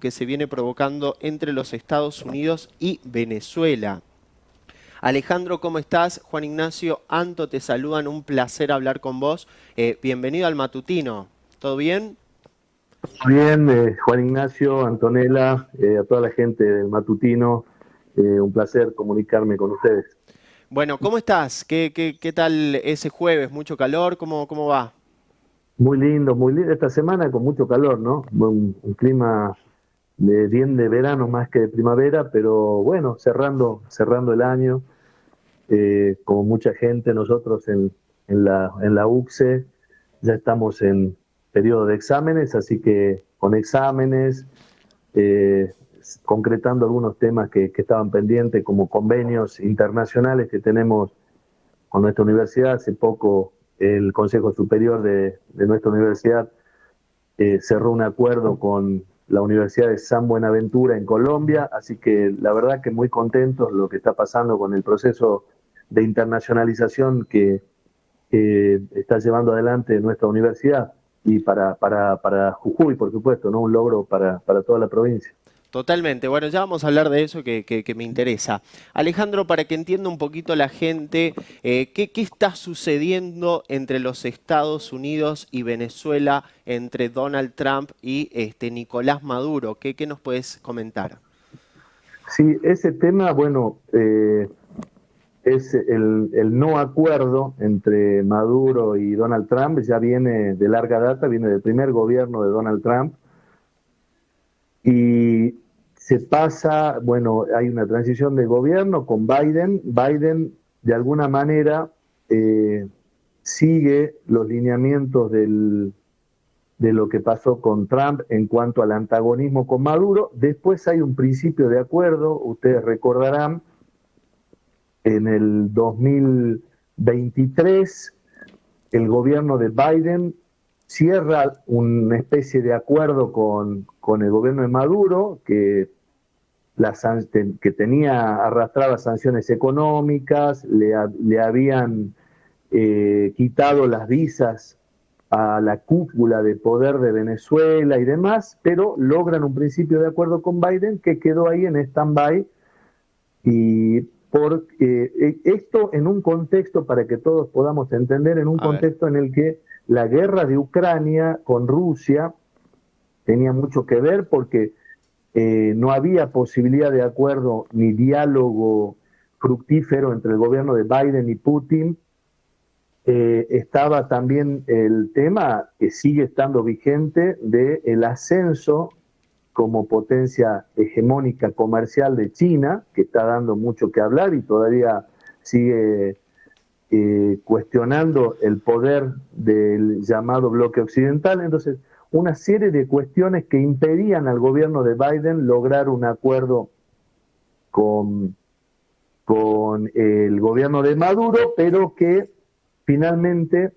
que se viene provocando entre los Estados Unidos y Venezuela. Alejandro, ¿cómo estás? Juan Ignacio, Anto, te saludan, un placer hablar con vos. Bienvenido al Matutino. ¿Todo bien? Bien, Juan Ignacio, Antonella, a toda la gente del Matutino, un placer comunicarme con ustedes. Bueno, ¿cómo estás? ¿Qué tal ese jueves? ¿Mucho calor? ¿Cómo va? Muy lindo. Esta semana con mucho calor, ¿no? Un clima bien de verano más que de primavera, pero bueno, cerrando el año, como mucha gente, nosotros en la UCSE ya estamos en periodo de exámenes, así que con exámenes, eh, concretando algunos temas que estaban pendientes, como convenios internacionales que tenemos con nuestra universidad. Hace poco el Consejo Superior de nuestra universidad cerró un acuerdo con la Universidad de San Buenaventura en Colombia, así que la verdad que muy contentos lo que está pasando con el proceso de internacionalización que está llevando adelante nuestra universidad y para Jujuy, por supuesto, ¿no? Un logro para toda la provincia. Totalmente. Bueno, ya vamos a hablar de eso que me interesa. Alejandro, para que entienda un poquito la gente, ¿qué está sucediendo entre los Estados Unidos y Venezuela, entre Donald Trump y Nicolás Maduro? ¿Qué nos puedes comentar? Sí, ese tema, bueno, es el no acuerdo entre Maduro y Donald Trump, ya viene de larga data, viene del primer gobierno de Donald Trump, y se pasa, bueno, hay una transición de gobierno con Biden. Biden, de alguna manera, eh, sigue los lineamientos de lo que pasó con Trump en cuanto al antagonismo con Maduro. Después hay un principio de acuerdo, ustedes recordarán, en el 2023 el gobierno de Biden cierra una especie de acuerdo con el gobierno de Maduro, que tenía arrastradas sanciones económicas, le habían quitado las visas a la cúpula de poder de Venezuela y demás, pero logran un principio de acuerdo con Biden que quedó ahí en stand-by. Y esto en un contexto, para que todos podamos entender, en un A ver. contexto en el que la guerra de Ucrania con Rusia tenía mucho que ver, porque no había posibilidad de acuerdo ni diálogo fructífero entre el gobierno de Biden y Putin. Estaba también el tema que sigue estando vigente del ascenso como potencia hegemónica comercial de China, que está dando mucho que hablar y todavía sigue cuestionando el poder del llamado bloque occidental. Entonces, una serie de cuestiones que impedían al gobierno de Biden lograr un acuerdo con, con el gobierno de Maduro, pero que finalmente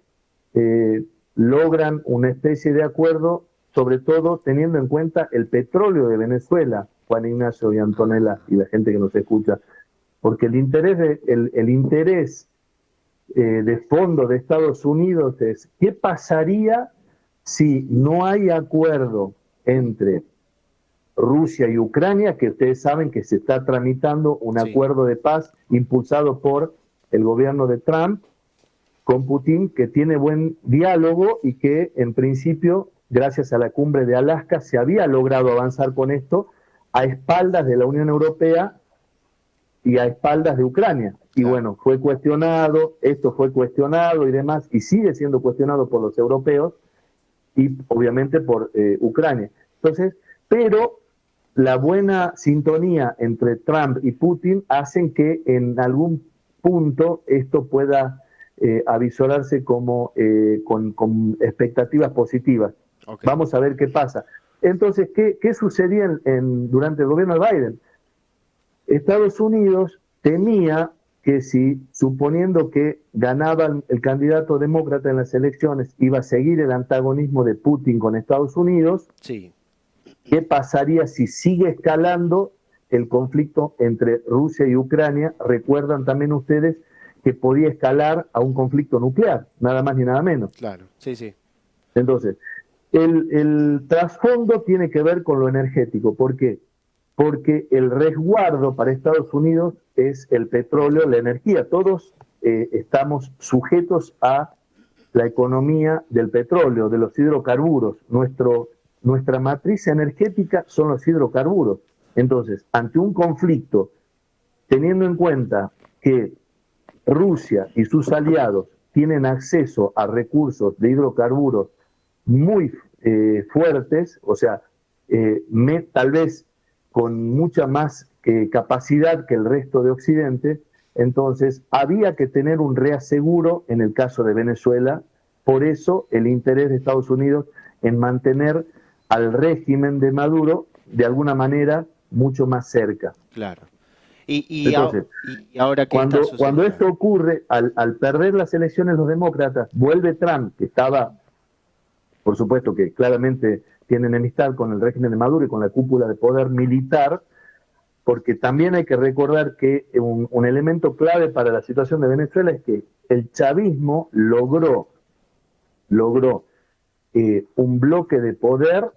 eh, logran una especie de acuerdo, sobre todo teniendo en cuenta el petróleo de Venezuela, Juan Ignacio y Antonella y la gente que nos escucha, porque el interés de fondo de Estados Unidos es qué pasaría si no hay acuerdo entre Rusia y Ucrania, que ustedes saben que se está tramitando un Sí. acuerdo de paz impulsado por el gobierno de Trump con Putin, que tiene buen diálogo y que en principio, gracias a la cumbre de Alaska, se había logrado avanzar con esto a espaldas de la Unión Europea y a espaldas de Ucrania. Y Claro. bueno, fue cuestionado, esto fue cuestionado y demás, y sigue siendo cuestionado por los europeos y obviamente por Ucrania. Entonces, pero la buena sintonía entre Trump y Putin hacen que en algún punto esto pueda avisorarse como con expectativas positivas. Ok. Vamos a ver qué pasa. Entonces, ¿qué sucedía durante el gobierno de Biden? Estados Unidos temía que si, suponiendo que ganaba el candidato demócrata en las elecciones, iba a seguir el antagonismo de Putin con Estados Unidos. Sí. ¿Qué pasaría si sigue escalando el conflicto entre Rusia y Ucrania? Recuerdan también ustedes que podía escalar a un conflicto nuclear, nada más ni nada menos. Claro. Sí, sí. Entonces, El trasfondo tiene que ver con lo energético. ¿Por qué? Porque el resguardo para Estados Unidos es el petróleo, la energía. Todos estamos sujetos a la economía del petróleo, de los hidrocarburos. Nuestra matriz energética son los hidrocarburos. Entonces, ante un conflicto, teniendo en cuenta que Rusia y sus aliados tienen acceso a recursos de hidrocarburos muy fuertes, o sea, tal vez con mucha más capacidad que el resto de Occidente, entonces había que tener un reaseguro en el caso de Venezuela. Por eso el interés de Estados Unidos en mantener al régimen de Maduro de alguna manera mucho más cerca. Claro. Entonces, y ahora qué está sucediendo. Cuando esto ocurre, al perder las elecciones los demócratas, vuelve Trump, que estaba, por supuesto que claramente tiene enemistad con el régimen de Maduro y con la cúpula de poder militar, porque también hay que recordar que un elemento clave para la situación de Venezuela es que el chavismo logró un bloque de poder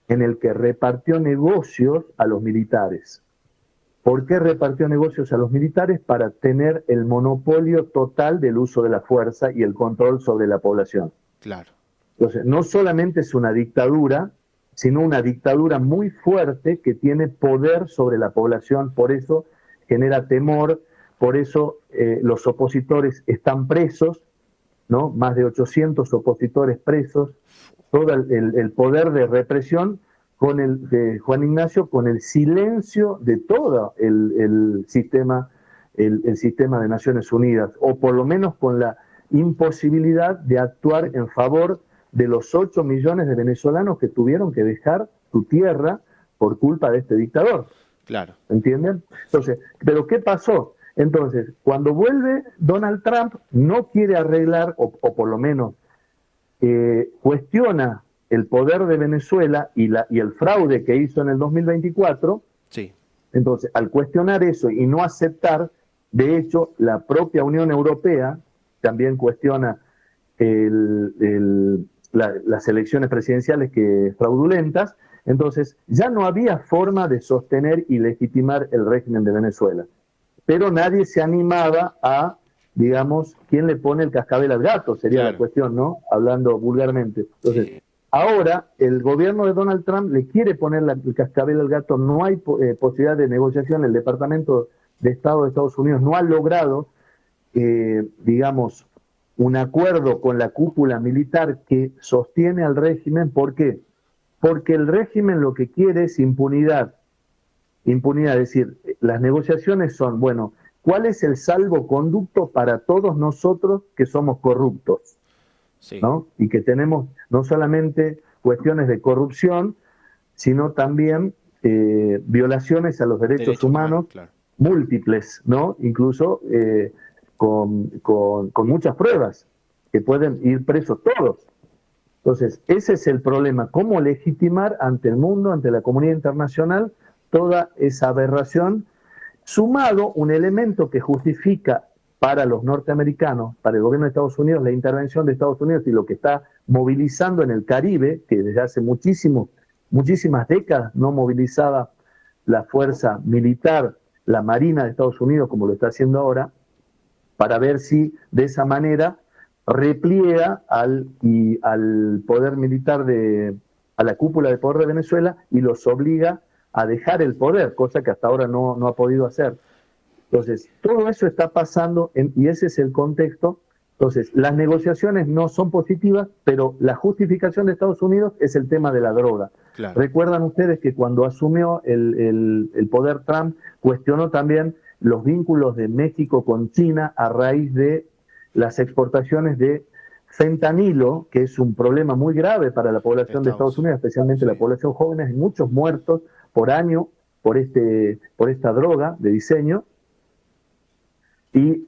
en el que repartió negocios a los militares. ¿Por qué repartió negocios a los militares? Para tener el monopolio total del uso de la fuerza y el control sobre la población. Claro. Entonces, no solamente es una dictadura, sino una dictadura muy fuerte que tiene poder sobre la población, por eso genera temor, por eso los opositores están presos, ¿no? Más de 800 opositores presos, todo el poder de represión de Juan Ignacio, con el silencio de todo el sistema de Naciones Unidas, o por lo menos con la imposibilidad de actuar en favor de los 8 millones de venezolanos que tuvieron que dejar su tierra por culpa de este dictador. Claro. ¿Entienden? Entonces, ¿pero qué pasó? Entonces, cuando vuelve Donald Trump, no quiere arreglar, o por lo menos cuestiona el poder de Venezuela y el fraude que hizo en el 2024. Sí. Entonces, al cuestionar eso y no aceptar, de hecho, la propia Unión Europea también cuestiona las elecciones presidenciales fraudulentas. Entonces, ya no había forma de sostener y legitimar el régimen de Venezuela. Pero nadie se animaba a, digamos, ¿quién le pone el cascabel al gato? Sería la cuestión, ¿no? Hablando vulgarmente. Entonces, ahora el gobierno de Donald Trump le quiere poner el cascabel al gato. No hay posibilidad de negociación. El Departamento de Estado de Estados Unidos no ha logrado, digamos, un acuerdo con la cúpula militar que sostiene al régimen. ¿Por qué? Porque el régimen lo que quiere es impunidad. Impunidad, es decir, las negociaciones son, bueno, ¿cuál es el salvoconducto para todos nosotros que somos corruptos? Sí. ¿No? Y que tenemos no solamente cuestiones de corrupción, sino también violaciones a los derechos humanos claro. Múltiples, ¿no? Incluso con muchas pruebas, que pueden ir presos todos. Entonces, ese es el problema, cómo legitimar ante el mundo, ante la comunidad internacional, toda esa aberración, sumado un elemento que justifica para los norteamericanos, para el gobierno de Estados Unidos, la intervención de Estados Unidos y lo que está movilizando en el Caribe, que desde hace muchísimas décadas no movilizaba la fuerza militar, la Marina de Estados Unidos, como lo está haciendo ahora, para ver si de esa manera repliega al poder militar, a la cúpula de poder de Venezuela, y los obliga a dejar el poder, cosa que hasta ahora no ha podido hacer. Entonces, todo eso está pasando y ese es el contexto. Entonces, las negociaciones no son positivas, pero la justificación de Estados Unidos es el tema de la droga. Claro. Recuerdan ustedes que cuando asumió el poder Trump, cuestionó también los vínculos de México con China a raíz de las exportaciones de fentanilo, que es un problema muy grave para la población de Estados Unidos, especialmente la población joven. Hay muchos muertos por año por esta droga de diseño. Y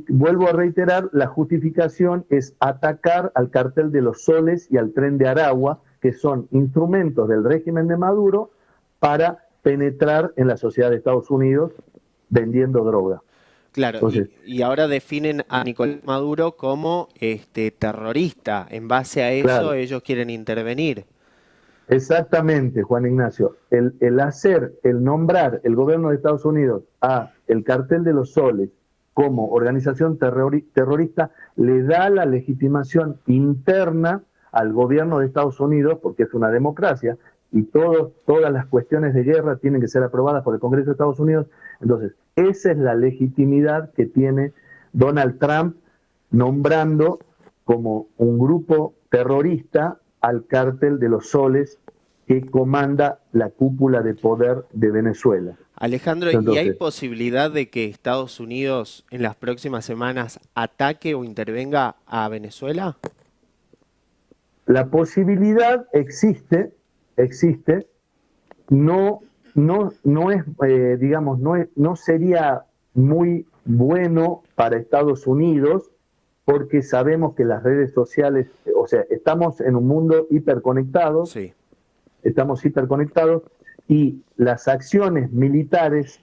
vuelvo a reiterar, la justificación es atacar al cartel de los soles y al tren de Aragua, que son instrumentos del régimen de Maduro para penetrar en la sociedad de Estados Unidos vendiendo droga. Claro, Entonces, y ahora definen a Nicolás Maduro como terrorista. En base a eso, claro, ellos quieren intervenir. exactamente, Juan Ignacio. El nombrar el gobierno de Estados Unidos a el Cartel de los Soles como organización terrorista le da la legitimación interna al gobierno de Estados Unidos, porque es una democracia, y todas las cuestiones de guerra tienen que ser aprobadas por el Congreso de Estados Unidos. Entonces, esa es la legitimidad que tiene Donald Trump nombrando como un grupo terrorista al Cártel de los Soles que comanda la cúpula de poder de Venezuela. Alejandro, ¿y hay Entonces, posibilidad de que Estados Unidos en las próximas semanas ataque o intervenga a Venezuela? la posibilidad existe, no, no es, digamos, no sería muy bueno para Estados Unidos porque sabemos que las redes sociales, o sea, estamos en un mundo hiperconectado, Sí, estamos hiperconectados y las acciones militares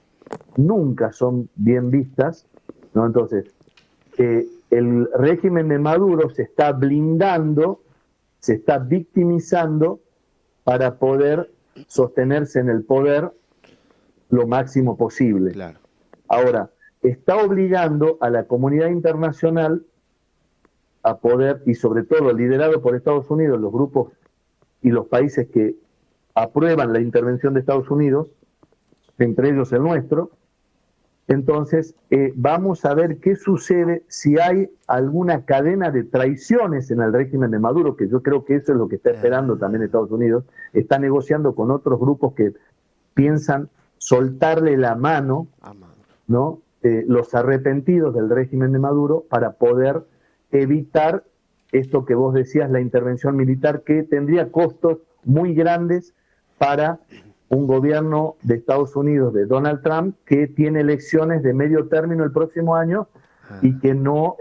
nunca son bien vistas, ¿no? Entonces, el régimen de Maduro se está blindando, se está victimizando para poder sostenerse en el poder lo máximo posible. claro. Ahora, está obligando a la comunidad internacional a poder, y sobre todo liderado por Estados Unidos, los grupos y los países que aprueban la intervención de Estados Unidos, entre ellos el nuestro. Entonces, vamos a ver qué sucede si hay alguna cadena de traiciones en el régimen de Maduro, que yo creo que eso es lo que está esperando también Estados Unidos. Está negociando con otros grupos que piensan soltarle la mano, ¿no? Los arrepentidos del régimen de Maduro para poder evitar esto que vos decías, la intervención militar, que tendría costos muy grandes para un gobierno de Estados Unidos, de Donald Trump, que tiene elecciones de medio término el próximo año y que no,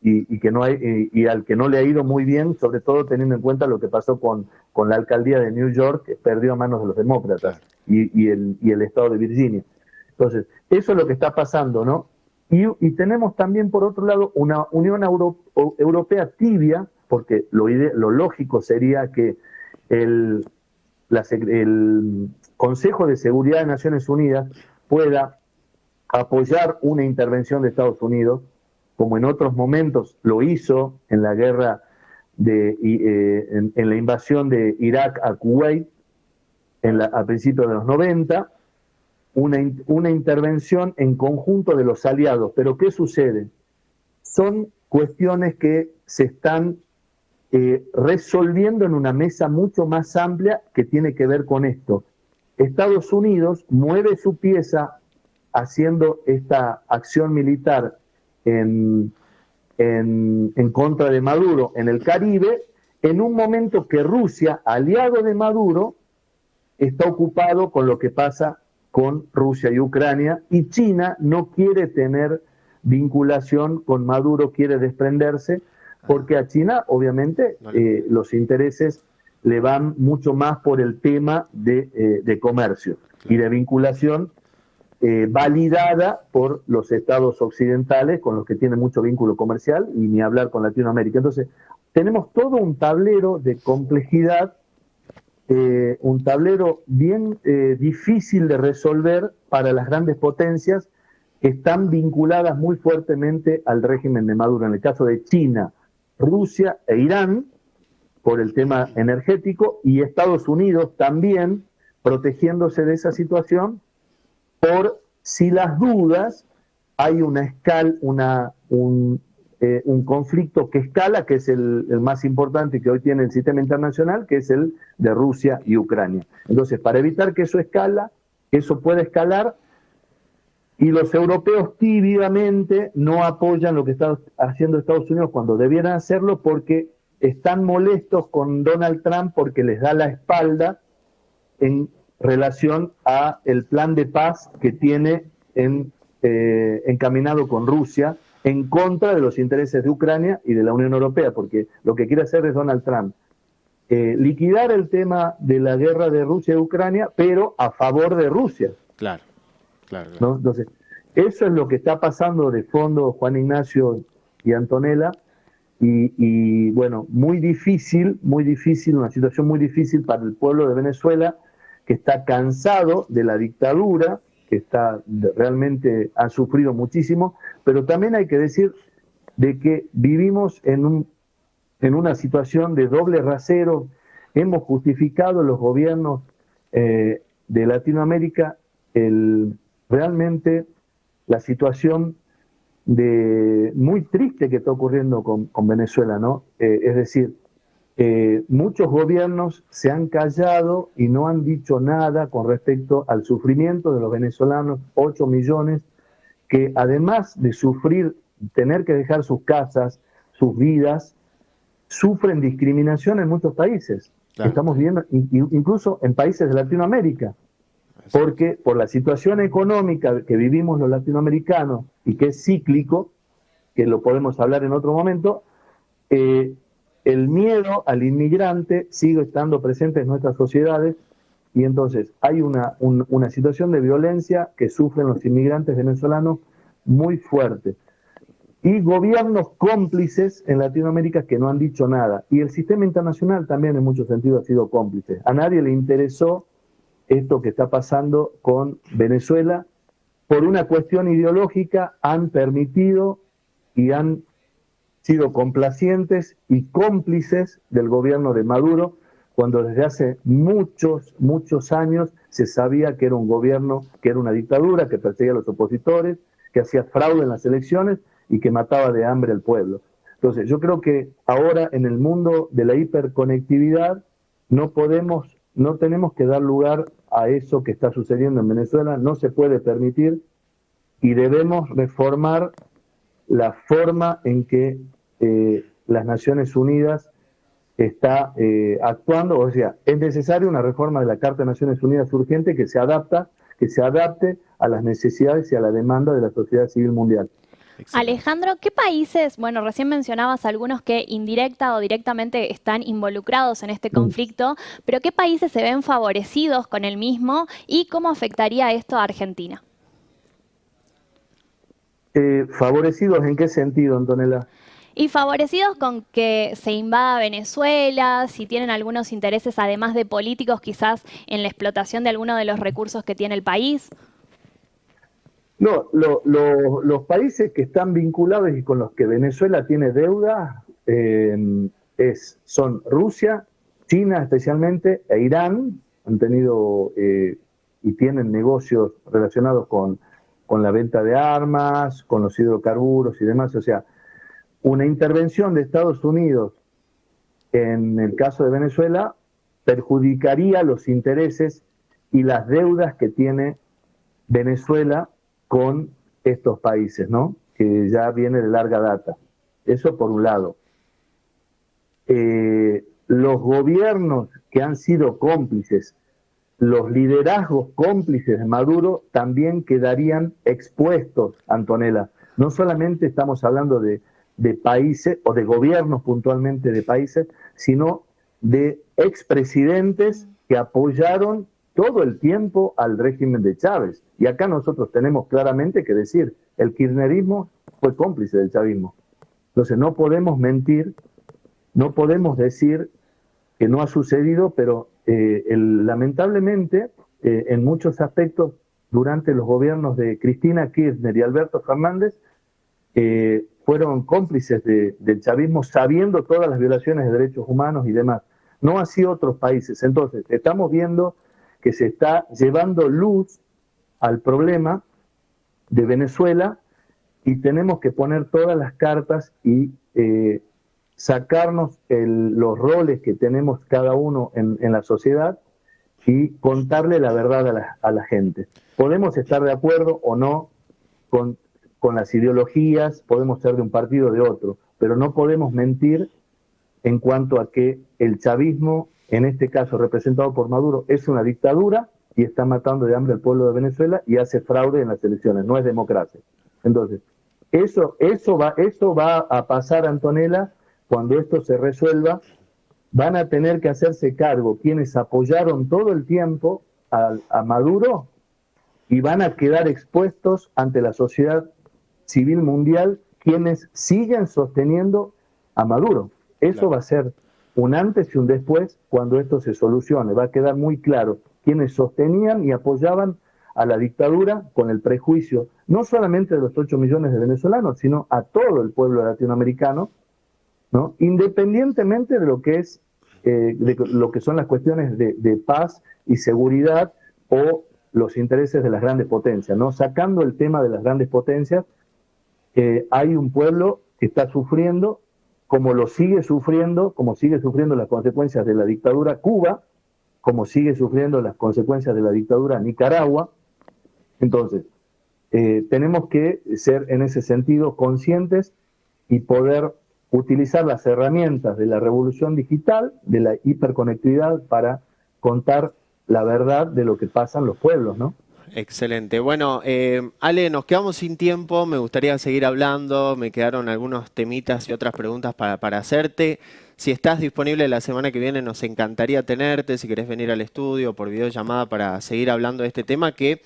y al que no le ha ido muy bien, sobre todo teniendo en cuenta lo que pasó con la alcaldía de New York, que perdió a manos de los demócratas, y el estado de Virginia. Entonces, eso es lo que está pasando, ¿no? Y tenemos también, por otro lado, una Unión Europea tibia, porque lo lógico sería que el Consejo de Seguridad de Naciones Unidas pueda apoyar una intervención de Estados Unidos, como en otros momentos lo hizo en la guerra en la invasión de Irak a Kuwait a principios de los 90, una intervención en conjunto de los aliados. Pero ¿qué sucede? Son cuestiones que se están resolviendo en una mesa mucho más amplia que tiene que ver con esto. Estados Unidos mueve su pieza haciendo esta acción militar en contra de Maduro en el Caribe, en un momento que Rusia, aliado de Maduro, está ocupado con lo que pasa con Rusia y Ucrania, y China no quiere tener vinculación con Maduro, quiere desprenderse, porque a China, obviamente, los intereses le van mucho más por el tema de comercio y de vinculación validada por los estados occidentales, con los que tiene mucho vínculo comercial, y ni hablar con Latinoamérica. Entonces, tenemos todo un tablero de complejidad, un tablero bien difícil de resolver para las grandes potencias que están vinculadas muy fuertemente al régimen de Maduro. En el caso de China, Rusia e Irán, por el tema energético, y Estados Unidos también protegiéndose de esa situación por si las dudas hay un conflicto que escala, que es el más importante que hoy tiene el sistema internacional, que es el de Rusia y Ucrania. Entonces, para evitar que eso pueda escalar, y los europeos tímidamente no apoyan lo que está haciendo Estados Unidos cuando debieran hacerlo, porque están molestos con Donald Trump porque les da la espalda en relación a el plan de paz que tiene encaminado con Rusia en contra de los intereses de Ucrania y de la Unión Europea, porque lo que quiere hacer es Donald Trump liquidar el tema de la guerra de Rusia y Ucrania, pero a favor de Rusia. Claro, claro. ¿No? Entonces, Eso es lo que está pasando de fondo, Juan Ignacio y Antonella, y bueno, muy difícil, una situación muy difícil para el pueblo de Venezuela, que está cansado de la dictadura, que realmente ha sufrido muchísimo, pero también hay que decir de que vivimos en una situación de doble rasero. Hemos justificado los gobiernos de Latinoamérica realmente la situación muy triste que está ocurriendo con Venezuela, ¿no? Es decir, muchos gobiernos se han callado y no han dicho nada con respecto al sufrimiento de los venezolanos, 8 millones, que además de sufrir, tener que dejar sus casas, sus vidas, sufren discriminación en muchos países. Claro. Estamos viendo, incluso en países de Latinoamérica, porque por la situación económica que vivimos los latinoamericanos y que es cíclico, que lo podemos hablar en otro momento, el miedo al inmigrante sigue estando presente en nuestras sociedades, y entonces hay una situación de violencia que sufren los inmigrantes venezolanos muy fuerte. Y gobiernos cómplices en Latinoamérica que no han dicho nada. Y el sistema internacional también en muchos sentidos ha sido cómplice. A nadie le interesó esto que está pasando con Venezuela. Por una cuestión ideológica han permitido y han sido complacientes y cómplices del gobierno de Maduro, cuando desde hace muchos años se sabía que era un gobierno, que era una dictadura, que perseguía a los opositores, que hacía fraude en las elecciones y que mataba de hambre al pueblo. Entonces, yo creo que ahora en el mundo de la hiperconectividad no tenemos que dar lugar a eso que está sucediendo en Venezuela, no se puede permitir, y debemos reformar la forma en que las Naciones Unidas está actuando. O sea, es necesaria una reforma de la Carta de Naciones Unidas urgente que se adapte a las necesidades y a la demanda de la sociedad civil mundial. Excelente. Alejandro, ¿qué países, bueno, recién mencionabas algunos que indirecta o directamente están involucrados en este conflicto, pero qué países se ven favorecidos con el mismo y cómo afectaría esto a Argentina? ¿Favorecidos en qué sentido, Antonella? Y favorecidos con que se invada Venezuela, si tienen algunos intereses además de políticos quizás en la explotación de alguno de los recursos que tiene el país. No, los países que están vinculados y con los que Venezuela tiene deuda son Rusia, China especialmente, e Irán. Han tenido y tienen negocios relacionados con la venta de armas, con los hidrocarburos y demás. O sea, una intervención de Estados Unidos en el caso de Venezuela perjudicaría los intereses y las deudas que tiene Venezuela con estos países, ¿no? Que ya viene de larga data. Eso por un lado. Los gobiernos que han sido cómplices, los liderazgos cómplices de Maduro también quedarían expuestos, Antonella. No solamente estamos hablando de países o de gobiernos puntualmente de países, sino de expresidentes que apoyaron todo el tiempo al régimen de Chávez. Y acá nosotros tenemos claramente que decir, el kirchnerismo fue cómplice del chavismo. Entonces no podemos mentir, no podemos decir que no ha sucedido, pero lamentablemente en muchos aspectos durante los gobiernos de Cristina Kirchner y Alberto Fernández fueron cómplices del chavismo, sabiendo todas las violaciones de derechos humanos y demás. No así otros países. Entonces estamos viendo que se está llevando luz al problema de Venezuela y tenemos que poner todas las cartas y sacarnos los roles que tenemos cada uno en la sociedad y contarle la verdad a la gente. Podemos estar de acuerdo o no con las ideologías, podemos ser de un partido o de otro, pero no podemos mentir en cuanto a que el chavismo, en este caso representado por Maduro, es una dictadura y está matando de hambre al pueblo de Venezuela y hace fraude en las elecciones, no es democracia. Entonces, eso va a pasar, Antonella, cuando esto se resuelva. Van a tener que hacerse cargo quienes apoyaron todo el tiempo a Maduro y van a quedar expuestos ante la sociedad civil mundial quienes siguen sosteniendo a Maduro. Eso Claro. va a ser un antes y un después cuando esto se solucione. Va a quedar muy claro quienes sostenían y apoyaban a la dictadura con el prejuicio, no solamente de los 8 millones de venezolanos, sino a todo el pueblo latinoamericano, ¿no? Independientemente de lo que es de lo que son las cuestiones de paz y seguridad o los intereses de las grandes potencias, ¿no? Sacando el tema de las grandes potencias, hay un pueblo que está sufriendo, como sigue sufriendo las consecuencias de la dictadura Cuba, como sigue sufriendo las consecuencias de la dictadura Nicaragua. Entonces, tenemos que ser en ese sentido conscientes y poder utilizar las herramientas de la revolución digital, de la hiperconectividad, para contar la verdad de lo que pasan los pueblos, ¿no? Excelente. Bueno, Ale, nos quedamos sin tiempo, me gustaría seguir hablando, me quedaron algunos temitas y otras preguntas para hacerte. Si estás disponible la semana que viene, nos encantaría tenerte, si querés venir al estudio por videollamada para seguir hablando de este tema que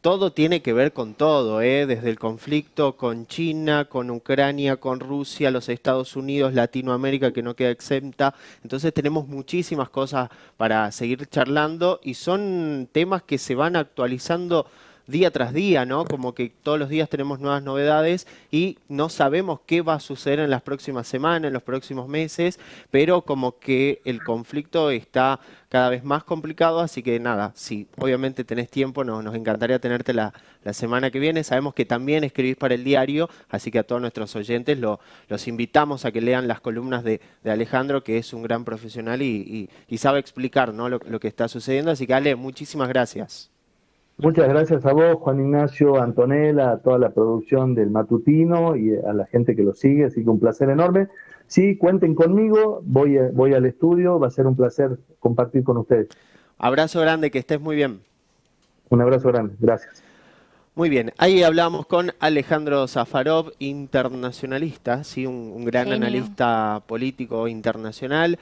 todo tiene que ver con todo, desde el conflicto con China, con Ucrania, con Rusia, los Estados Unidos, Latinoamérica que no queda exenta. Entonces tenemos muchísimas cosas para seguir charlando y son temas que se van actualizando día tras día, ¿no? Como que todos los días tenemos nuevas novedades y no sabemos qué va a suceder en las próximas semanas, en los próximos meses, pero como que el conflicto está cada vez más complicado, así que nada, si obviamente tenés tiempo, nos encantaría tenerte la semana que viene. Sabemos que también escribís para el diario, así que a todos nuestros oyentes los invitamos a que lean las columnas de Alejandro, que es un gran profesional y sabe explicar, ¿no? lo que está sucediendo. Así que Ale, muchísimas gracias. Muchas gracias a vos, Juan Ignacio, a Antonella, a toda la producción del Matutino y a la gente que lo sigue, así que un placer enorme. Sí, cuenten conmigo, voy al estudio, va a ser un placer compartir con ustedes. Abrazo grande, que estés muy bien. Un abrazo grande, gracias. Muy bien, ahí hablamos con Alejandro Safarov, internacionalista, ¿sí? un gran Genio. analista político internacional.